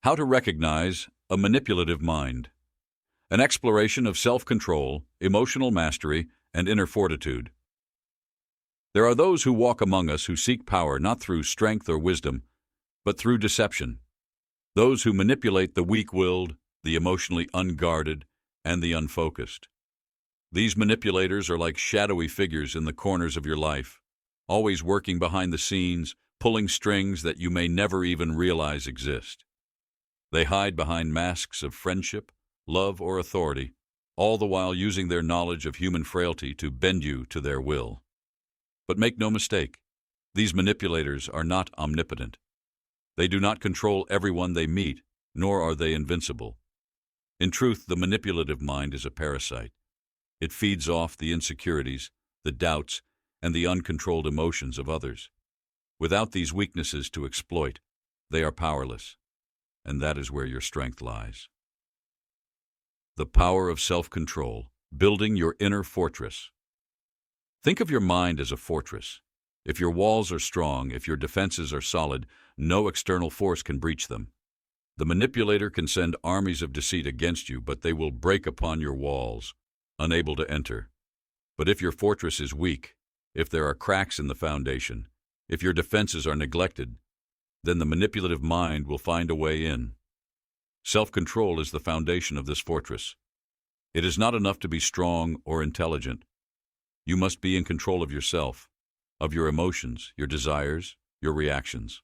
How to recognize a manipulative mind. An exploration of self-control, emotional mastery, and inner fortitude. There are those who walk among us who seek power not through strength or wisdom, but through deception. Those who manipulate the weak-willed, the emotionally unguarded, and the unfocused. These manipulators are like shadowy figures in the corners of your life, always working behind the scenes, pulling strings that you may never even realize exist. They hide behind masks of friendship, love, or authority, all the while using their knowledge of human frailty to bend you to their will. But make no mistake, these manipulators are not omnipotent. They do not control everyone they meet, nor are they invincible. In truth, the manipulative mind is a parasite. It feeds off the insecurities, the doubts, and the uncontrolled emotions of others. Without these weaknesses to exploit, they are powerless, and that is where your strength lies. The power of self-control, building your inner fortress. Think of your mind as a fortress. If your walls are strong, if your defenses are solid, no external force can breach them. The manipulator can send armies of deceit against you, but they will break upon your walls, unable to enter. But if your fortress is weak, if there are cracks in the foundation, if your defenses are neglected, then the manipulative mind will find a way in. Self-control is the foundation of this fortress. It is not enough to be strong or intelligent. You must be in control of yourself, of your emotions, your desires, your reactions.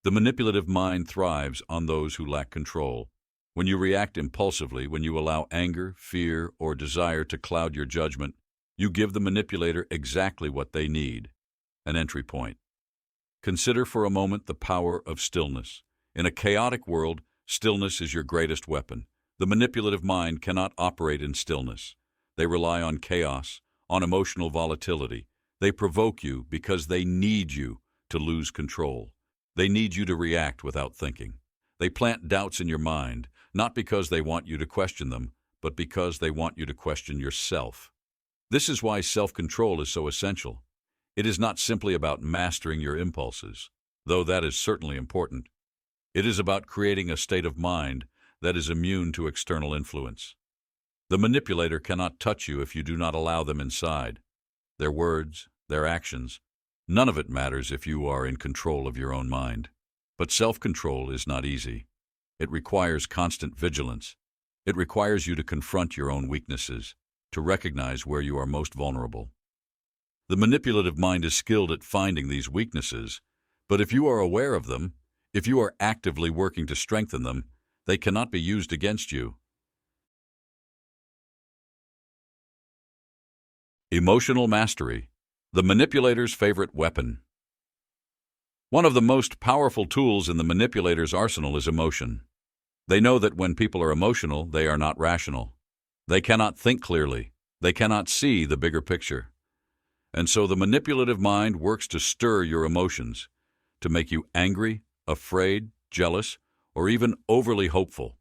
The manipulative mind thrives on those who lack control. When you react impulsively, when you allow anger, fear, or desire to cloud your judgment, you give the manipulator exactly what they need, an entry point. Consider for a moment the power of stillness. In a chaotic world, stillness is your greatest weapon. The manipulative mind cannot operate in stillness. They rely on chaos, on emotional volatility. They provoke you because they need you to lose control. They need you to react without thinking. They plant doubts in your mind, not because they want you to question them, but because they want you to question yourself. This is why self-control is so essential. It is not simply about mastering your impulses, though that is certainly important. It is about creating a state of mind that is immune to external influence. The manipulator cannot touch you if you do not allow them inside. Their words, their actions, none of it matters if you are in control of your own mind. But self-control is not easy. It requires constant vigilance. It requires you to confront your own weaknesses, to recognize where you are most vulnerable. The manipulative mind is skilled at finding these weaknesses, but if you are aware of them, if you are actively working to strengthen them, they cannot be used against you. Emotional mastery, the manipulator's favorite weapon. One of the most powerful tools in the manipulator's arsenal is emotion. They know that when people are emotional, they are not rational. They cannot think clearly. They cannot see the bigger picture. And so the manipulative mind works to stir your emotions, to make you angry, afraid, jealous, or even overly hopeful.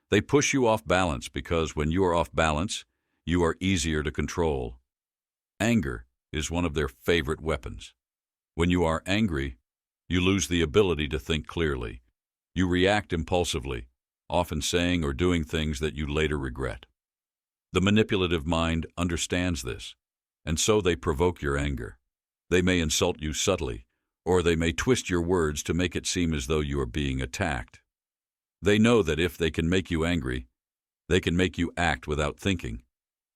They push you off balance because when you are off balance, you are easier to control. Anger is one of their favorite weapons. When you are angry, you lose the ability to think clearly. You react impulsively, often saying or doing things that you later regret. The manipulative mind understands this, and so they provoke your anger. They may insult you subtly, or they may twist your words to make it seem as though you are being attacked. They know that if they can make you angry, they can make you act without thinking.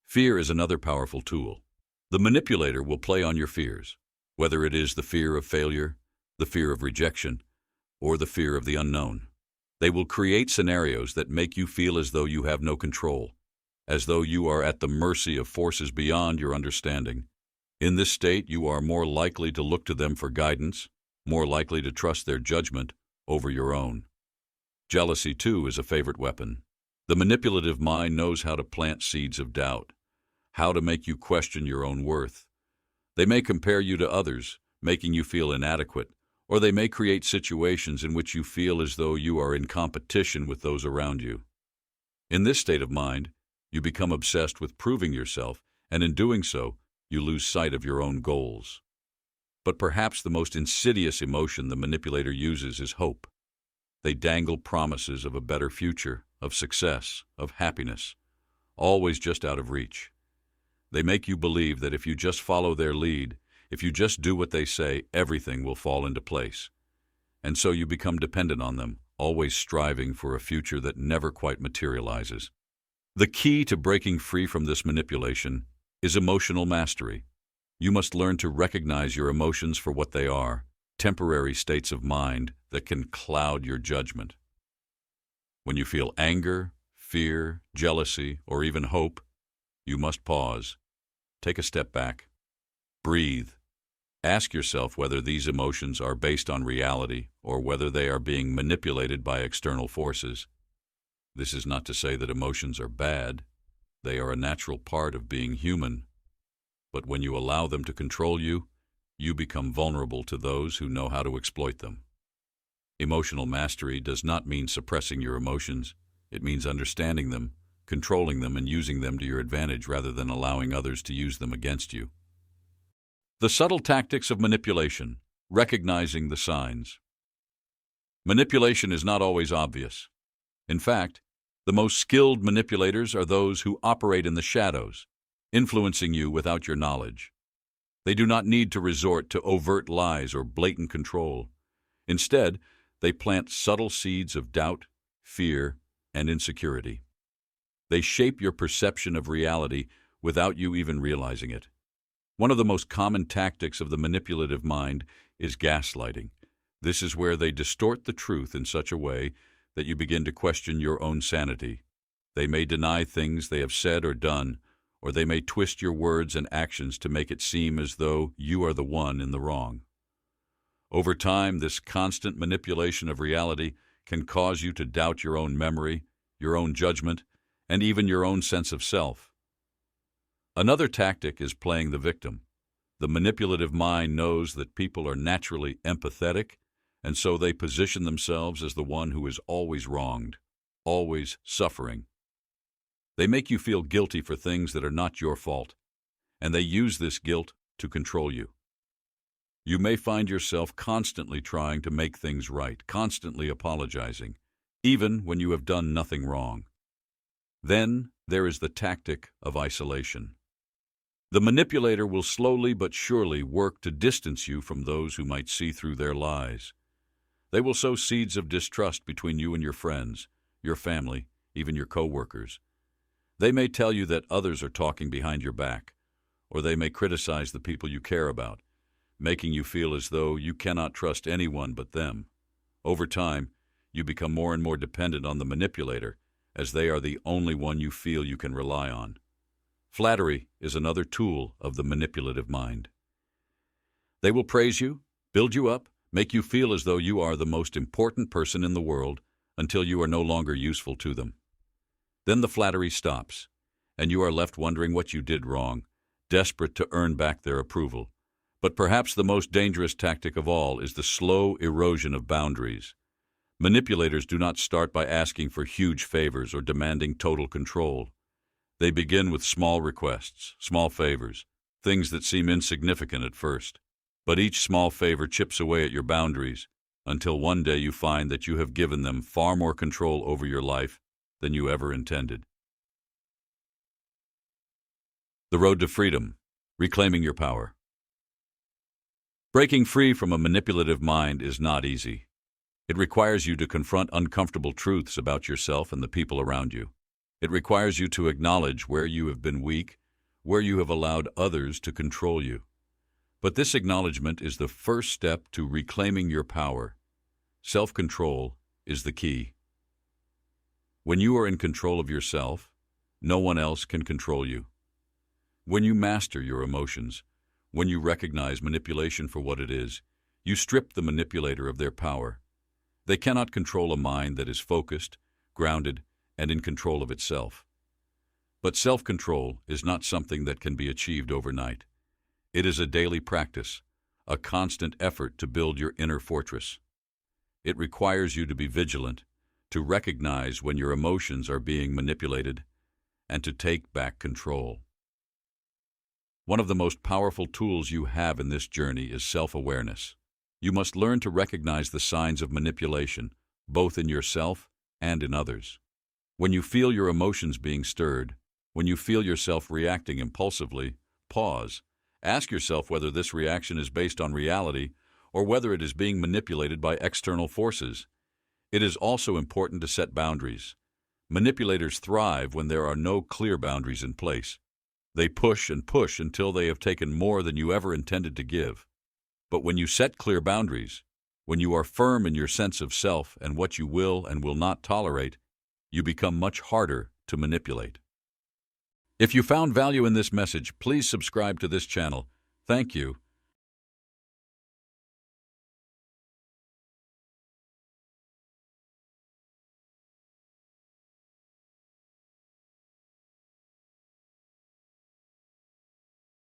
Fear is another powerful tool. The manipulator will play on your fears, whether it is the fear of failure, the fear of rejection, or the fear of the unknown. They will create scenarios that make you feel as though you have no control, as though you are at the mercy of forces beyond your understanding. In this state, you are more likely to look to them for guidance, more likely to trust their judgment over your own. Jealousy, too, is a favorite weapon. The manipulative mind knows how to plant seeds of doubt, how to make you question your own worth. They may compare you to others, making you feel inadequate, or they may create situations in which you feel as though you are in competition with those around you. In this state of mind, you become obsessed with proving yourself, and in doing so, you lose sight of your own goals. But perhaps the most insidious emotion the manipulator uses is hope. They dangle promises of a better future, of success, of happiness, always just out of reach. They make you believe that if you just follow their lead, if you just do what they say, everything will fall into place. And so you become dependent on them, always striving for a future that never quite materializes. The key to breaking free from this manipulation is emotional mastery. You must learn to recognize your emotions for what they are, temporary states of mind that can cloud your judgment. When you feel anger, fear, jealousy, or even hope, you must pause. Take a step back. Breathe. Ask yourself whether these emotions are based on reality or whether they are being manipulated by external forces. This is not to say that emotions are bad. They are a natural part of being human. But when you allow them to control you, you become vulnerable to those who know how to exploit them. Emotional mastery does not mean suppressing your emotions. It means understanding them, controlling them, and using them to your advantage rather than allowing others to use them against you. The subtle tactics of manipulation, recognizing the signs. Manipulation is not always obvious. In fact, the most skilled manipulators are those who operate in the shadows, influencing you without your knowledge. They do not need to resort to overt lies or blatant control. Instead, they plant subtle seeds of doubt, fear, and insecurity. They shape your perception of reality without you even realizing it. One of the most common tactics of the manipulative mind is gaslighting. This is where they distort the truth in such a way that you begin to question your own sanity. They may deny things they have said or done, or they may twist your words and actions to make it seem as though you are the one in the wrong. Over time, this constant manipulation of reality can cause you to doubt your own memory, your own judgment, and even your own sense of self. Another tactic is playing the victim. The manipulative mind knows that people are naturally empathetic, and so they position themselves as the one who is always wronged, always suffering. They make you feel guilty for things that are not your fault, and they use this guilt to control you. You may find yourself constantly trying to make things right, constantly apologizing, even when you have done nothing wrong. Then there is the tactic of isolation. The manipulator will slowly but surely work to distance you from those who might see through their lies. They will sow seeds of distrust between you and your friends, your family, even your co-workers. They may tell you that others are talking behind your back, or they may criticize the people you care about, making you feel as though you cannot trust anyone but them. Over time, you become more and more dependent on the manipulator, as they are the only one you feel you can rely on. Flattery is another tool of the manipulative mind. They will praise you, build you up, make you feel as though you are the most important person in the world until you are no longer useful to them. Then the flattery stops, and you are left wondering what you did wrong, desperate to earn back their approval. But perhaps the most dangerous tactic of all is the slow erosion of boundaries. Manipulators do not start by asking for huge favors or demanding total control. They begin with small requests, small favors, things that seem insignificant at first. But each small favor chips away at your boundaries until one day you find that you have given them far more control over your life than you ever intended. The road to freedom, reclaiming your power. Breaking free from a manipulative mind is not easy. It requires you to confront uncomfortable truths about yourself and the people around you. It requires you to acknowledge where you have been weak, where you have allowed others to control you. But this acknowledgement is the first step to reclaiming your power. Self-control is the key. When you are in control of yourself, no one else can control you. When you master your emotions, when you recognize manipulation for what it is, you strip the manipulator of their power. They cannot control a mind that is focused, grounded, and in control of itself. But self-control is not something that can be achieved overnight. It is a daily practice, a constant effort to build your inner fortress. It requires you to be vigilant, to recognize when your emotions are being manipulated, and to take back control. One of the most powerful tools you have in this journey is self-awareness. You must learn to recognize the signs of manipulation, both in yourself and in others. When you feel your emotions being stirred, when you feel yourself reacting impulsively, pause. Ask yourself whether this reaction is based on reality or whether it is being manipulated by external forces. It is also important to set boundaries. Manipulators thrive when there are no clear boundaries in place. They push and push until they have taken more than you ever intended to give. But when you set clear boundaries, when you are firm in your sense of self and what you will and will not tolerate, you become much harder to manipulate. If you found value in this message, please subscribe to this channel. Thank you,